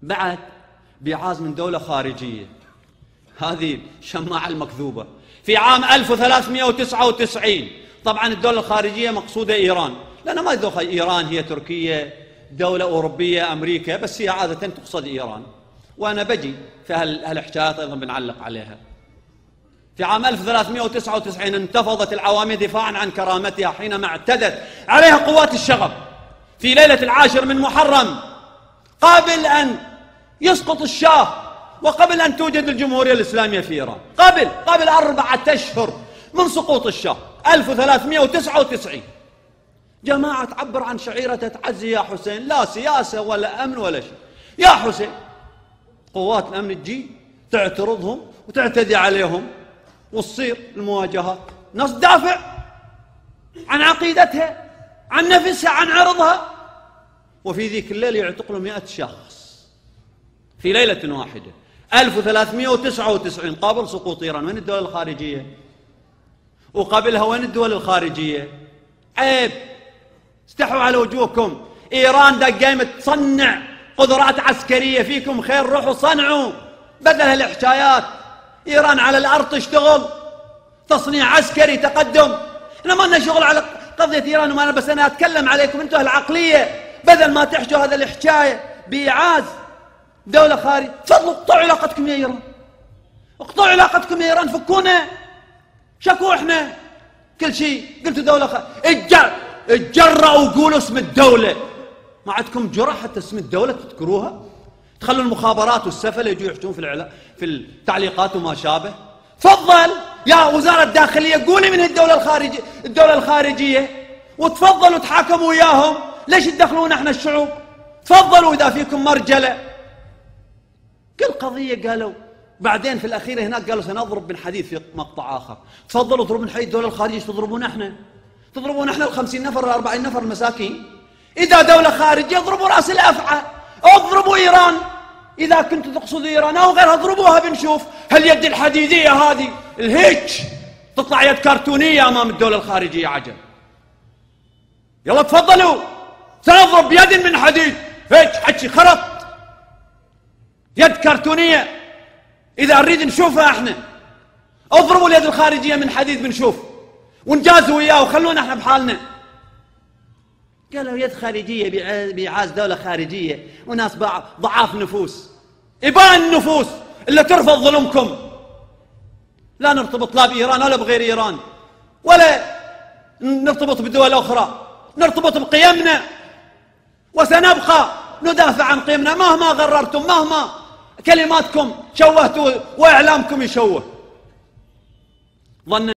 بعد بيعاز من دولة خارجية، هذه شماعة المكذوبة. في عام 1399 طبعا الدولة الخارجية مقصودة إيران، لأن ما يدخل إيران هي تركيا دولة أوروبية أمريكا، بس هي عادة تقصد إيران، وأنا بجي في هالحكايات أيضا بنعلق عليها. في عام 1399 انتفضت العوامية دفاعا عن كرامتها حينما اعتدت عليها قوات الشغب في ليلة 10 من محرم، قبل أن يسقط الشاه وقبل أن توجد الجمهورية الإسلامية في إيران، قبل 4 أشهر من سقوط الشاه 1399. جماعة تعبر عن شعيرة تعزي يا حسين، لا سياسة ولا أمن ولا شيء، يا حسين. قوات الأمن تجي تعترضهم وتعتدي عليهم، وتصير المواجهات، ناس تدافع عن عقيدتها، عن نفسها، عن عرضها، وفي ذيك الليلة يعتقلوا 100 شخص في ليلة واحدة 1399 قبل سقوط إيران. وين الدول الخارجية؟ وقبلها وين الدول الخارجية؟ عيب، استحوا على وجوهكم. إيران دا قايمة تصنع قدرات عسكرية، فيكم خير روحوا صنعوا بدل هالحكايات. إيران على الأرض تشتغل تصنيع عسكري تقدم. إحنا ما لنا شغل على قضية إيران وما، بس أنا أتكلم عليكم أنتم العقلية، بدل ما تحكوا هذا الحكاية بإيعاز دولة خارج. تفضلوا اقطعوا علاقتكم يا إيران، اقطعوا علاقتكم يا إيران، فكونا شكوا إحنا كل شيء. قلتوا دولة اتجرأوا وقولوا اسم الدولة، ما عندكم جرأة حتى اسم الدولة تذكروها؟ تخلوا المخابرات والسفل يجوا يحجون في التعليقات وما شابه. تفضل يا وزارة الداخلية قولي من الدولة الخارجية وتفضلوا تحاكموا وياهم، ليش تدخلون احنا الشعوب؟ تفضلوا إذا فيكم مرجلة. كل قضية قالوا، بعدين في الأخير هناك قالوا سنضرب بالحديد في مقطع آخر. تفضلوا اضربوا بالحديد الدولة الخارجية، تضربون احنا؟ تضربون احنا 50 نفر 40 نفر المساكين؟ إذا دولة خارجية اضربوا رأس الأفعى، اضربوا إيران إذا كنتوا تقصدوا إيران أو غيرها، اضربوها بنشوف. هاليد الحديدية هذه الهيك تطلع يد كرتونية أمام الدولة الخارجية، عجب. يلا تفضلوا سنضرب بيد من حديد، هيك حكي خرط، يد كرتونية إذا نريد نشوفها احنا. اضربوا اليد الخارجية من حديد بنشوف ونجازوا وياه وخلونا احنا بحالنا. قالوا يد خارجية بإعاز دولة خارجية وناس ضعاف نفوس، إبان النفوس اللي ترفض ظلمكم. لا نرتبط لا بإيران ولا بغير إيران، ولا نرتبط بدول أخرى، نرتبط بقيمنا وسنبقى ندافع عن قيمنا مهما غررتم، مهما كلماتكم شوهتوا وإعلامكم يشوه. ظن